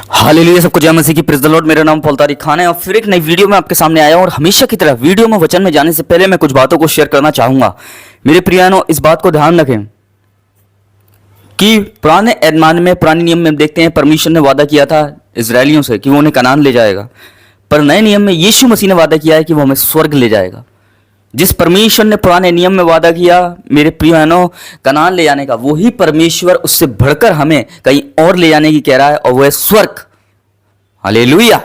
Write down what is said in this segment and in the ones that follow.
Hallelujah, सबको जय मसीह की, प्रेज़ द लॉर्ड। मेरा नाम पॉल तारिक खान है और फिर एक नई वीडियो में आपके सामने आया हूं। और हमेशा की तरह वीडियो में वचन में जाने से पहले मैं कुछ बातों को शेयर करना चाहूंगा। मेरे प्रियानों, इस बात को ध्यान रखें कि पुराने एडमान में, पुराने नियम में देखते हैं परमेश्वर ने वादा किया था इजरायलियों से कि वो उन्हें कनान ले जाएगा। पर नए नियम में यीशु मसीह ने वादा किया है कि वो हमें स्वर्ग ले जाएगा। जिस परमेश्वर ने पुराने नियम में वादा किया मेरे प्रियानों कनान ले जाने का, वही परमेश्वर उससे बढ़कर हमें कहीं और ले जाने की कह रहा है, और वो है स्वर्ग। हालेलुया।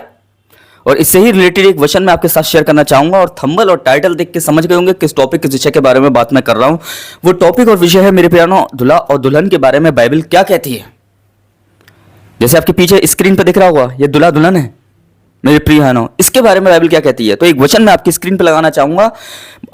और इससे ही रिलेटेड एक वचन मैं आपके साथ शेयर करना चाहूंगा। और थंबल और टाइटल देख के समझ गए होंगे किस टॉपिक, किस विषय के बारे में बात मैं कर रहा हूं। वो टॉपिक और विषय है मेरे प्रियानों, दूल्हा और दुल्हन के बारे में बाइबल क्या कहती है। जैसे आपके पीछे स्क्रीन पर दिख रहा होगा, ये दूल्हा दुल्हन है मेरे प्रियानों, इसके बारे में बाइबल क्या कहती है। तो एक वचन मैं आपकी स्क्रीन पर लगाना चाहूंगा।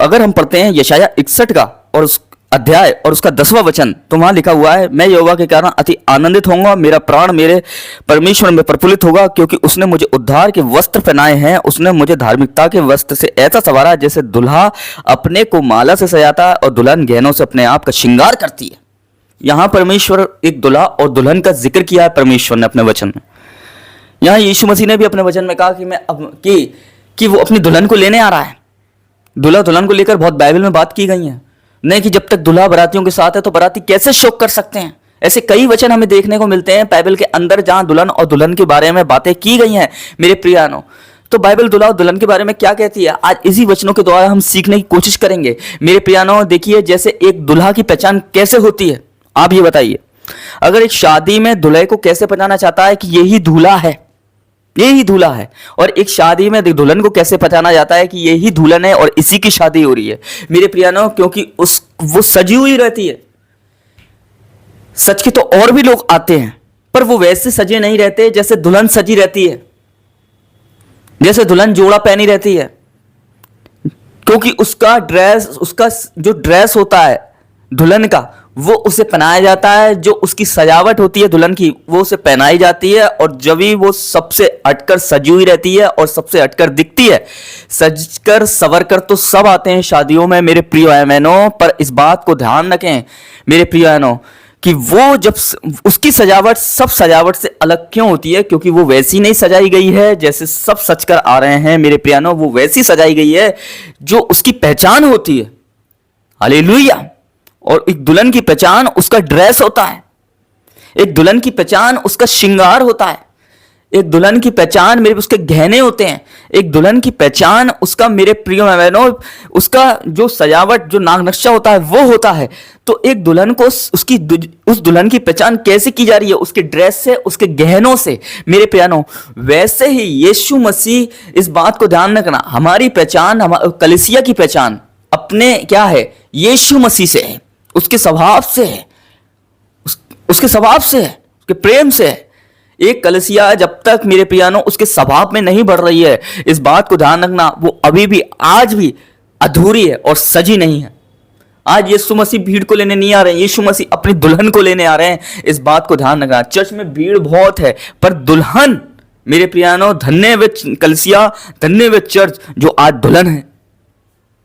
अगर हम पढ़ते हैं यशाया 61 का और उस अध्याय और उसका 10वां वचन, तो वहां लिखा हुआ है, मैं यहोवा के कारण अति आनंदित होऊंगा, मेरा प्राण मेरे परमेश्वर में प्रफुल्लित होगा, क्योंकि उसने मुझे उद्धार के वस्त्र पहनाए हैं। उसने मुझे धार्मिकता के वस्त्र से ऐसा संवारा जैसे दुल्हा अपने को माला से सजाता है और दुल्हन गहनों से अपने आप का श्रृंगार करती है। यहां परमेश्वर एक दूल्हा और दुल्हन का जिक्र किया है परमेश्वर ने अपने वचन में। यहां यीशु मसीह ने भी अपने वचन में कहा कि मैं अब कि वो अपनी दुल्हन को लेने आ रहा है। दूल्हा दुल्हन को लेकर बहुत बाइबल में बात की गई है। नहीं कि जब तक दूल्हा बारातियों के साथ है तो बाराती कैसे शोक कर सकते हैं। ऐसे कई वचन हमें देखने को मिलते हैं बाइबल के अंदर जहां दुल्हन और दुल्हन के बारे में बातें की गई हैं मेरे प्रियानों। तो बाइबल दूल्हा और दुल्हन के बारे में क्या कहती है, आज इसी वचनों के द्वारा हम सीखने की कोशिश करेंगे मेरे प्रियानों। देखिए, जैसे एक दूल्हा की पहचान कैसे होती है, आप ये बताइए। अगर एक शादी में दूल्हे को कैसे पहचाना चाहता है कि यही दूल्हा है, यही दूल्हा है, और एक शादी में दुल्हन को कैसे पहचाना जाता है कि यही दुल्हन है और इसी की शादी हो रही है मेरे प्रियानों, क्योंकि वो सजी हुई रहती है। सच के तो और भी लोग आते हैं, पर वो वैसे सजे नहीं रहते जैसे दुल्हन सजी रहती है, जैसे दुल्हन जोड़ा पहनी रहती है। क्योंकि उसका जो ड्रेस होता है दुल्हन का, वो उसे पहनाया जाता है। जो उसकी सजावट होती है दुल्हन की, वो उसे पहनाई जाती है। और जब भी वो सबसे हटकर सजी हुई रहती है और सबसे हटकर दिखती है, सजकर सवर कर तो सब आते हैं शादियों में मेरे प्रिय बहनों। पर इस बात को ध्यान रखें मेरे प्रिय बहनों कि वो जब उसकी सजावट सब सजावट से अलग क्यों होती है, क्योंकि वो वैसी नहीं सजाई गई है जैसे सब सजकर आ रहे हैं मेरे प्रियानों। वो वैसी सजाई गई है जो उसकी पहचान होती है। हालेलुया। और एक दुल्हन की पहचान उसका ड्रेस होता है, एक दुल्हन की पहचान उसका श्रृंगार होता है, एक दुल्हन की पहचान मेरे उसके गहने होते हैं, एक दुल्हन की पहचान उसका मेरे प्रिय बहनों उसका जो सजावट, जो नाग नक्शा होता है वो होता है। तो एक दुल्हन को उस दुल्हन की पहचान कैसे की जा रही है, उसके ड्रेस से, उसके गहनों से मेरे प्यारों। वैसे ही यीशु मसीह, इस बात को ध्यान रखना, हमारी पहचान, कलीसिया की पहचान अपने क्या है, यीशु मसीह से है, उसके स्वभाव से है, उसके स्वभाव से है, उसके प्रेम से है। एक कलीसिया जब तक मेरे प्रियानों उसके स्वभाव में नहीं बढ़ रही है, इस बात को ध्यान रखना, वो अभी भी आज भी अधूरी है और सजी नहीं है। आज यीशु मसीह भीड़ को लेने नहीं आ रहे हैं, यीशु मसीह अपनी दुल्हन को लेने आ रहे हैं। इस बात को ध्यान रखना। चर्च में भीड़ बहुत है, पर दुल्हन मेरे प्रियानों, धन्य वे कलीसिया, धन्य वे चर्च जो आज दुल्हन है,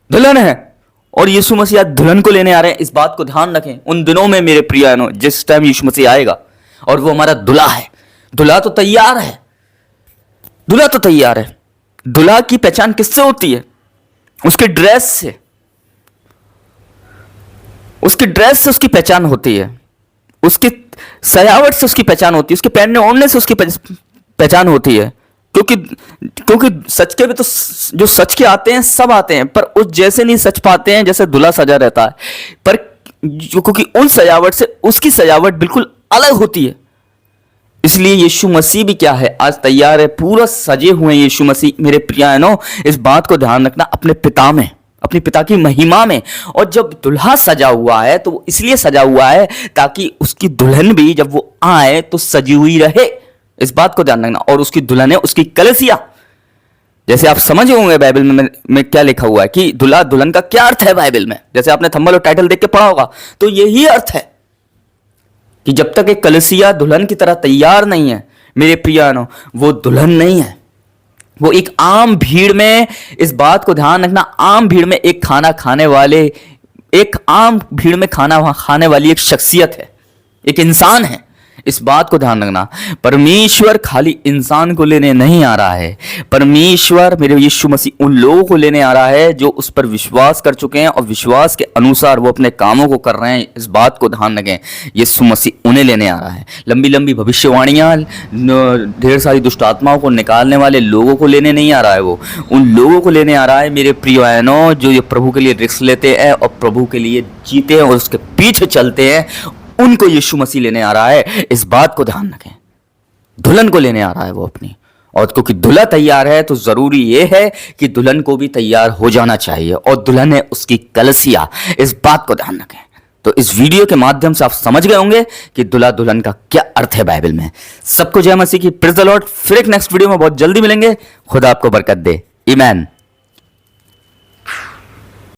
दुल्हन है। और यीशु मसीह आज दुल्हन को लेने आ रहे हैं। इस बात को ध्यान रखें। उन दिनों में मेरे प्रियानों, जिस टाइम यीशु मसीह आएगा और वो हमारा दूल्हा है, दूल्हा तो तैयार है, दूल्हा तो तैयार है। दूल्हा की पहचान किससे होती है, उसके ड्रेस से, उसके ड्रेस से उसकी पहचान होती है, उसकी सजावट से उसकी पहचान होती है, उसके पहनने ओढ़ने से उसकी पहचान होती है। क्योंकि सच के भी तो जो सच के आते हैं सब आते हैं, पर उस जैसे नहीं सच पाते हैं जैसे दूल्हा सजा रहता है। पर क्योंकि उन सजावट से उसकी सजावट बिल्कुल अलग होती है, इसलिए यीशु मसीह भी क्या है, आज तैयार है, पूरा सजे हुए हैं यीशु मसीह मेरे प्रियानों। इस बात को ध्यान रखना अपने पिता में, अपने पिता की महिमा में। और जब दूल्हा सजा हुआ है तो वो इसलिए सजा हुआ है ताकि उसकी दुल्हन भी जब वो आए तो सजी हुई रहे। इस बात को ध्यान रखना। और उसकी दुल्हन है उसकी कलीसिया। जैसे आप समझ होंगे बाइबल में क्या लिखा हुआ है कि दूल्हा दुल्हन का क्या अर्थ है बाइबल में, जैसे आपने थंबनेल और टाइटल देख के पढ़ा होगा, तो यही अर्थ है कि जब तक एक कलीसिया दुल्हन की तरह तैयार नहीं है मेरे प्रियानों, वो दुल्हन नहीं है। वो एक आम भीड़ में, इस बात को ध्यान रखना, आम भीड़ में एक खाना खाने वाले, एक आम भीड़ में खाना खाने वाली एक शख्सियत है, एक इंसान है। इस बात को ध्यान रखना, परमेश्वर खाली इंसान को लेने नहीं आ रहा है, परमेश्वर मेरे यीशु मसीह उन लोगों को लेने आ रहा है जो उस पर विश्वास कर चुके हैं और विश्वास के अनुसार वो अपने कामों को कर रहे हैं। इस बात को ध्यान रखें, यीशु मसीह उन्हें लेने आ रहा है। लंबी लंबी भविष्यवाणियां, ढेर सारी दुष्ट आत्माओं को निकालने वाले लोगों को लेने नहीं आ रहा है, वो उन लोगों को लेने आ रहा है मेरे प्रिय बहनों, जो ये प्रभु के लिए रिस्क लेते हैं और प्रभु के लिए जीते हैं और उसके पीछे चलते हैं, उनको यीशु मसीह लेने आ रहा है। इस बात को ध्यान रखें, दुल्हन को लेने आ रहा है वो अपनी, और क्योंकि दुल्हा तैयार है तो जरूरी ये है कि दुल्हन को भी तैयार हो जाना चाहिए, और दुल्हन है उसकी कलसिया। इस बात को ध्यान रखें। तो इस वीडियो के माध्यम से आप समझ गए होंगे कि दुल्हा दुल्हन का क्या अर्थ है बाइबल में। सबको जय मसीह की, प्रेज़ द लॉर्ड। फिर एक नेक्स्ट वीडियो में बहुत जल्दी मिलेंगे। खुदा आपको बरकत दे। आमीन।